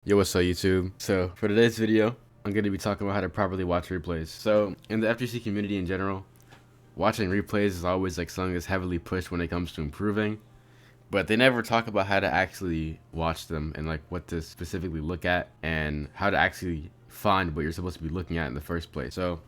Yo, what's up YouTube? So for today's video, I'm going to be talking about how to properly watch replays. So in the FGC community in general, watching replays is always like something that's heavily pushed when it comes to improving, but they never talk about how to actually watch them and like what to specifically look at and how to actually find what you're supposed to be looking at in the first place. So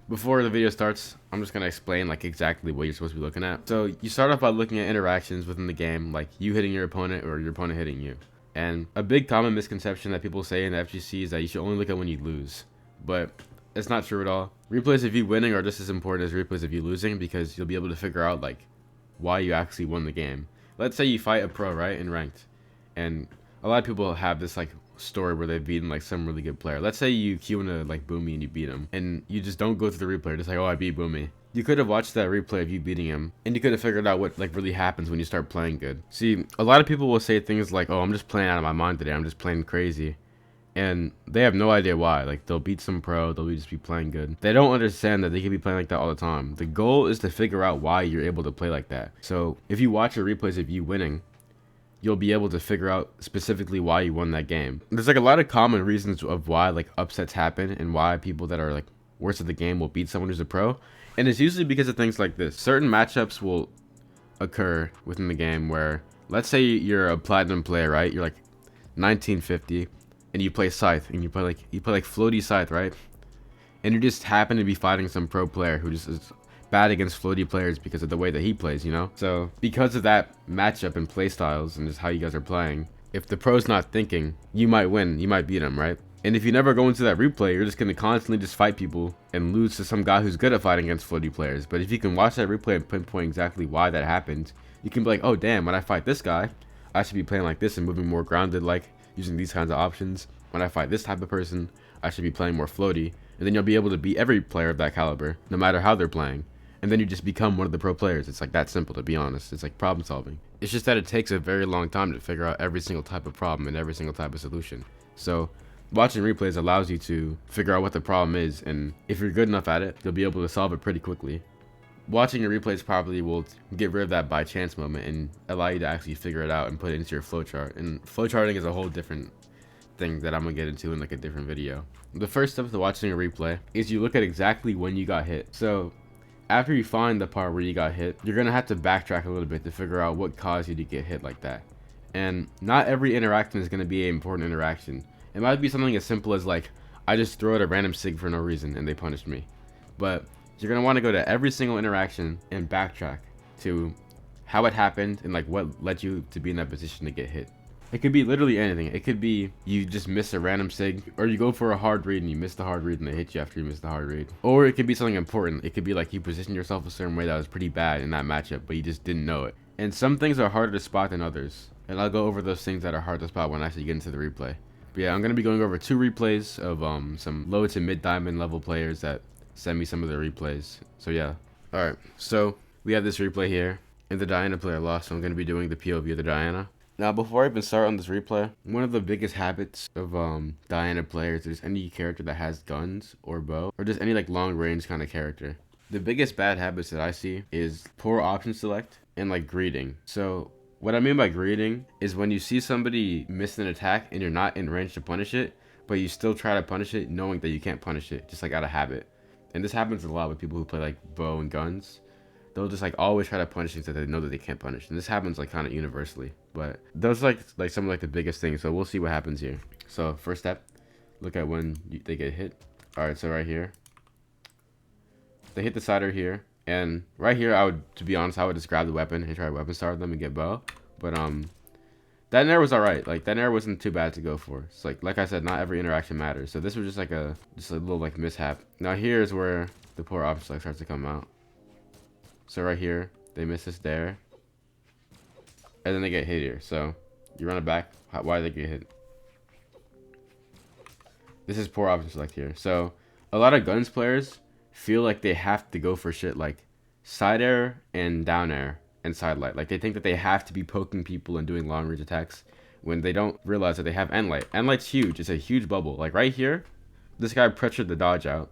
before the video starts, I'm just going to explain like exactly what you're supposed to be looking at. So you start off by looking at interactions within the game, like you hitting your opponent or your opponent hitting you. And a big common misconception that people say in the FGC is that you should only look at when you lose. But it's not true at all. Replays of you winning are just as important as replays of you losing because you'll be able to figure out like why you actually won the game. Let's say you fight a pro, right, in ranked. And a lot of people have this like story where they've beaten like some really good player. Let's say you queue into like Boomy and you beat him. And you just don't go through the replay, just like, oh, I beat Boomy. You could have watched that replay of you beating him, and you could have figured out what like really happens when you start playing good. See, a lot of people will say things like, "Oh, I'm just playing out of my mind today. I'm just playing crazy," and they have no idea why. Like they'll beat some pro, they'll just be playing good. They don't understand that they can be playing like that all the time. The goal is to figure out why you're able to play like that. So if you watch the replays of you winning, you'll be able to figure out specifically why you won that game. There's like a lot of common reasons of why like upsets happen and why people that are like worst at the game will beat someone who's a pro. And it's usually because of things like this. Certain matchups will occur within the game where, let's say you're a platinum player, right? You're like 1950 and you play Scythe and you play like floaty Scythe, right? And you just happen to be fighting some pro player who just is bad against floaty players because of the way that he plays, you know? So because of that matchup and play styles and just how you guys are playing, if the pro's not thinking, you might win, you might beat him, right? And if you never go into that replay, you're just going to constantly just fight people and lose to some guy who's good at fighting against floaty players. But if you can watch that replay and pinpoint exactly why that happened, you can be like, oh damn, when I fight this guy, I should be playing like this and moving more grounded, like using these kinds of options. When I fight this type of person, I should be playing more floaty. And then you'll be able to beat every player of that caliber, no matter how they're playing. And then you just become one of the pro players. It's like that simple, to be honest. It's like problem solving. It's just that it takes a very long time to figure out every single type of problem and every single type of solution. So watching replays allows you to figure out what the problem is, and if you're good enough at it, you'll be able to solve it pretty quickly. Watching your replays properly will get rid of that by chance moment and allow you to actually figure it out and put it into your flowchart. And flowcharting is a whole different thing that I'm gonna get into in like a different video. The first step to watching a replay is you look at exactly when you got hit. So after you find the part where you got hit, you're gonna have to backtrack a little bit to figure out what caused you to get hit like that. And not every interaction is gonna be an important interaction. It might be something as simple as like, I just threw out a random sig for no reason and they punished me. But you're gonna wanna go to every single interaction and backtrack to how it happened and like what led you to be in that position to get hit. It could be literally anything. It could be you just miss a random sig, or you go for a hard read and you miss the hard read and they hit you after you miss the hard read. Or it could be something important. It could be like you positioned yourself a certain way that was pretty bad in that matchup, but you just didn't know it. And some things are harder to spot than others. And I'll go over those things that are hard to spot when I actually get into the replay. But yeah, I'm going to be going over 2 replays of some low to mid diamond level players that send me some of their replays. So yeah. Alright, so we have this replay here. And the Diana player lost, so I'm going to be doing the POV of the Diana. Now, before I even start on this replay, one of the biggest habits of Diana players is any character that has guns or bow, or just any like long range kind of character. The biggest bad habits that I see is poor option select and like greeting. So what I mean by greeting is when you see somebody miss an attack and you're not in range to punish it, but you still try to punish it knowing that you can't punish it, just like out of habit. And this happens a lot with people who play like bow and guns. They'll just like always try to punish things that they know that they can't punish, and this happens like kind of universally. But those are like some of like the biggest things. So we'll see what happens here. So first step, look at when they get hit. All right, so right here, they hit the sider here, and right here, to be honest, I would just grab the weapon and try to weapon start them and get bow. But that nair was alright. Like that nair wasn't too bad to go for. It's like I said, not every interaction matters. So this was just a little like mishap. Now here's where the poor option select starts to come out. So right here, they miss this there. And then they get hit here. So you run it back. Why did they get hit? This is poor option select here. So a lot of guns players feel like they have to go for shit like side air and down air and side light. Like they think that they have to be poking people and doing long range attacks when they don't realize that they have end light. End light's huge. It's a huge bubble. Like right here, this guy pressured the dodge out.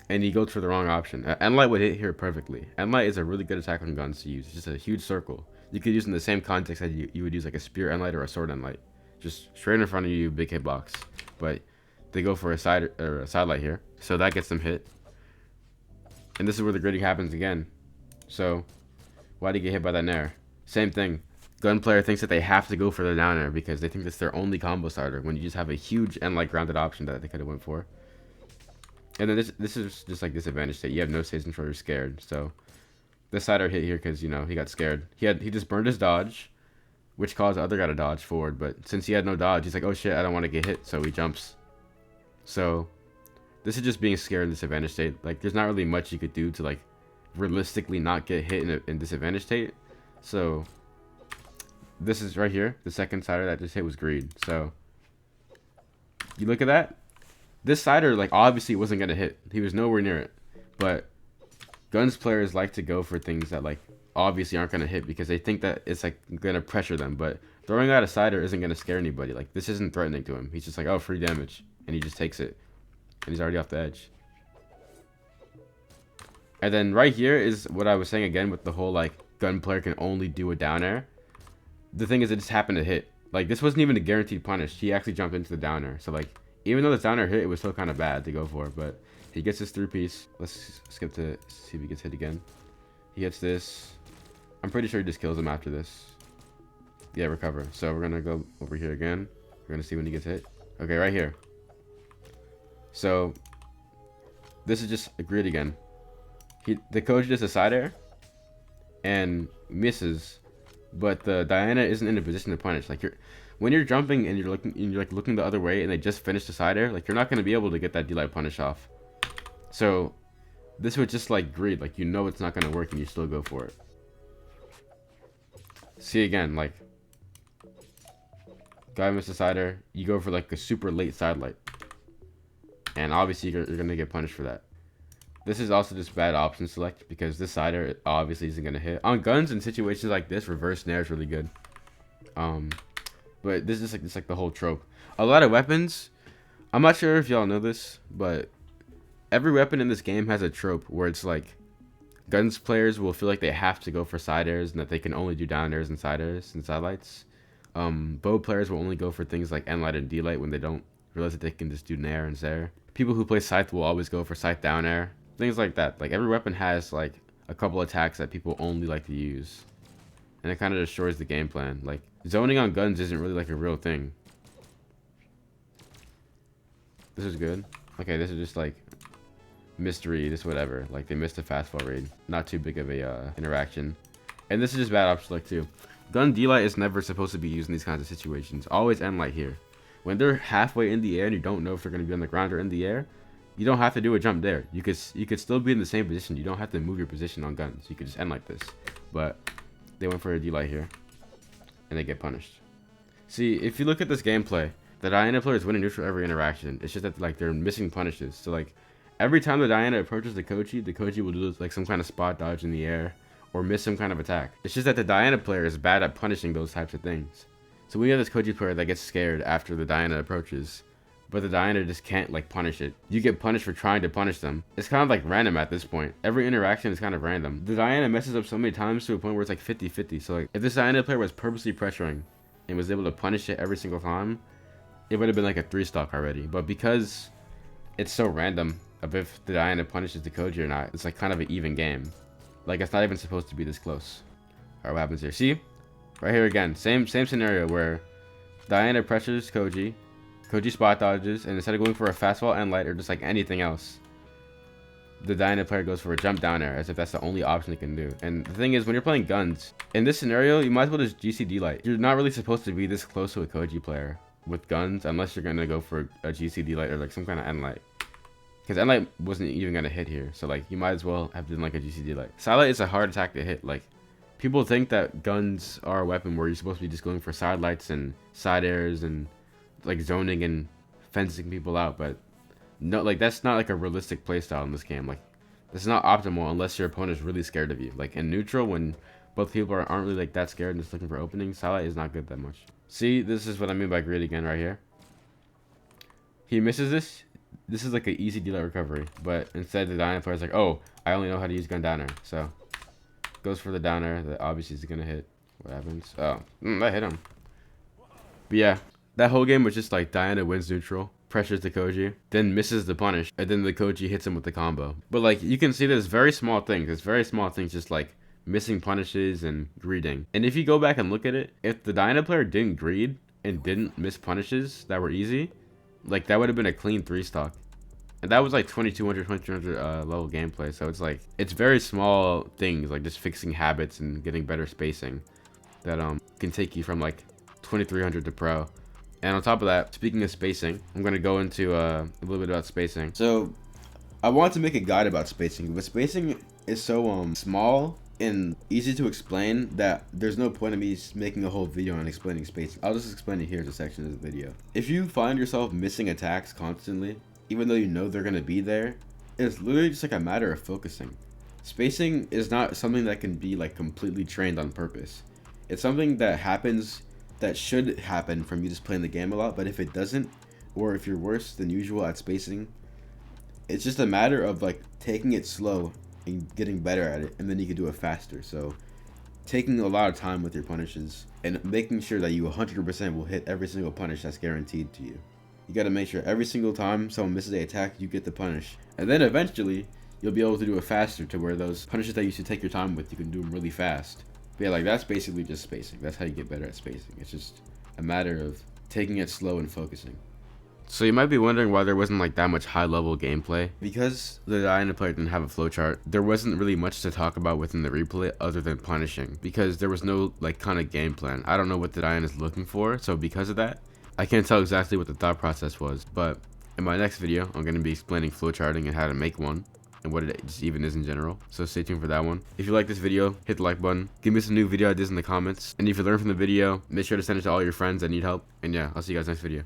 And he goes for the wrong option. End light would hit here perfectly. End light is a really good attack on guns to use. It's just a huge circle. You could use in the same context that you would use like a spear end light or a sword end light. just straight in front of you, big hitbox. But they go for a side light here, so that gets them hit. And this is where the gritty happens again. So why did he get hit by that nair? Same thing. Gun player thinks that they have to go for the down air because they think that's their only combo starter when you just have a huge end like grounded option that they could have went for. And then this is just like disadvantage state. You have no stage control, you're scared. So this sider hit here because, you know, he got scared. He just burned his dodge, which caused the other guy to dodge forward. But since he had no dodge, he's like, oh shit, I don't want to get hit. So he jumps. So this is just being scared in disadvantage state. Like, there's not really much you could do to, like, realistically not get hit in disadvantage state. So this is right here. The second sider that just hit was greed. So you look at that. This sider, like, obviously wasn't going to hit. He was nowhere near it. But guns players like to go for things that, like, obviously aren't going to hit because they think that it's, like, going to pressure them. But throwing out a sider isn't going to scare anybody. Like, this isn't threatening to him. He's just like, oh, free damage. And he just takes it. And he's already off the edge. And then right here is what I was saying again with the whole, like, gun player can only do a down air. The thing is, it just happened to hit. Like, this wasn't even a guaranteed punish. He actually jumped into the down air. So, like, even though the down air hit, it was still kind of bad to go for. But he gets his 3-piece. Let's skip to see if he gets hit again. He gets this. I'm pretty sure he just kills him after this. Yeah, recover. So we're going to go over here again. We're going to see when he gets hit. Okay, right here. So this is just a grid again. The Koji does a side air and misses, but the Diana isn't in a position to punish. Like, when you're jumping and you're looking the other way and they just finished the side air, like, you're not going to be able to get that D-Light punish off. So this was just like greed. Like, you know it's not going to work and you still go for it. See again, like, guy missed a side air, you go for like a super late side light. And obviously you're going to get punished for that. This is also just bad option select because this sider obviously isn't going to hit. On guns in situations like this, reverse nair is really good. But this is like the whole trope. A lot of weapons, I'm not sure if y'all know this, but every weapon in this game has a trope where it's like guns players will feel like they have to go for side airs and that they can only do down airs and side airs and side lights. Bow players will only go for things like N light and D light when they don't realize that they can just do nair and zair. People who play scythe will always go for scythe down air. Things like that. Like, every weapon has like a couple attacks that people only like to use. And it kind of destroys the game plan. Like, zoning on guns isn't really like a real thing. This is good. Okay, this is just like mystery, just whatever. Like, they missed a fastball raid. Not too big of a interaction. And this is just bad option select too. Gun D-Light is never supposed to be used in these kinds of situations. Always end light here. When they're halfway in the air and you don't know if they're going to be on the ground or in the air, you don't have to do a jump there. You could still be in the same position. You don't have to move your position on guns. You could just end like this. But they went for a D-Light here. And they get punished. See, if you look at this gameplay, the Diana player is winning neutral every interaction. It's just that, like, they're missing punishes. So, like, every time the Diana approaches the Koji will do like some kind of spot dodge in the air or miss some kind of attack. It's just that the Diana player is bad at punishing those types of things. So we have this Koji player that gets scared after the Diana approaches, but the Diana just can't, like, punish it. You get punished for trying to punish them. It's kind of like random at this point. Every interaction is kind of random. The Diana messes up so many times to a point where it's like 50-50. So, like, if this Diana player was purposely pressuring and was able to punish it every single time, it would have been like a 3-stock already. But because it's so random of if the Diana punishes the Koji or not, it's like kind of an even game. Like, it's not even supposed to be this close. Alright, what happens here? See? Right here again. Same scenario where Diana pressures Koji spot dodges, and instead of going for a fastball and light or just like anything else, the Diana player goes for a jump down air as if that's the only option they can do. And the thing is, when you're playing guns, in this scenario, you might as well just GCD light. You're not really supposed to be this close to a Koji player with guns unless you're going to go for a GCD light or like some kind of N light. Because N light wasn't even going to hit here, so like you might as well have done like a GCD light. Side light is a hard attack to hit. Like, people think that guns are a weapon where you're supposed to be just going for side lights and side airs and like zoning and fencing people out, but no, like, that's not like a realistic playstyle in this game. Like, that's not optimal unless your opponent is really scared of you. Like, in neutral, when both people aren't really like that scared and just looking for openings, side light is not good that much. See, this is what I mean by greed again right here. He misses this. This is like an easy D-Light recovery, but instead the Diana player is like, oh, I only know how to use gun downer, so goes for the downer that obviously is gonna hit. What happens? Oh, that hit him. But yeah, That whole game was just like Diana wins neutral, pressures the Koji, then misses the punish, and then the Koji hits him with the combo. But like you can see there's very small things. There's very small things just like missing punishes and greeding. And if you go back and look at it, if the Diana player didn't greed and didn't miss punishes that were easy, like that would have been a clean 3-stock. And that was like 2200, 2300 level gameplay. So it's like, it's very small things like just fixing habits and getting better spacing that can take you from like 2300 to pro. And on top of that, speaking of spacing, I'm going to go into a little bit about spacing. So I want to make a guide about spacing, but spacing is so small and easy to explain that there's no point in me making a whole video on explaining spacing. I'll just explain it here as a section of the video. If you find yourself missing attacks constantly, even though you know they're going to be there, it's literally just like a matter of focusing. Spacing is not something that can be like completely trained on purpose. It's something that happens, that should happen from you just playing the game a lot, but if it doesn't, or if you're worse than usual at spacing, it's just a matter of like taking it slow and getting better at it, and then you can do it faster. So taking a lot of time with your punishes and making sure that you 100% will hit every single punish that's guaranteed to you. You got to make sure every single time someone misses an attack, you get the punish, and then eventually you'll be able to do it faster to where those punishes that you should take your time with, you can do them really fast. But yeah, like that's basically just spacing. That's how you get better at spacing. It's just a matter of taking it slow and focusing. So you might be wondering why there wasn't like that much high level gameplay. Because the Diana player didn't have a flowchart, there wasn't really much to talk about within the replay other than punishing. Because there was no like kind of game plan. I don't know what the Diana is looking for, so because of that, I can't tell exactly what the thought process was. But in my next video, I'm going to be explaining flowcharting and how to make one, and what it just even is in general. So stay tuned for that one. If you like this video, hit the like button. Give me some new video ideas in the comments. And if you learned from the video, make sure to send it to all your friends that need help. And yeah, I'll see you guys next video.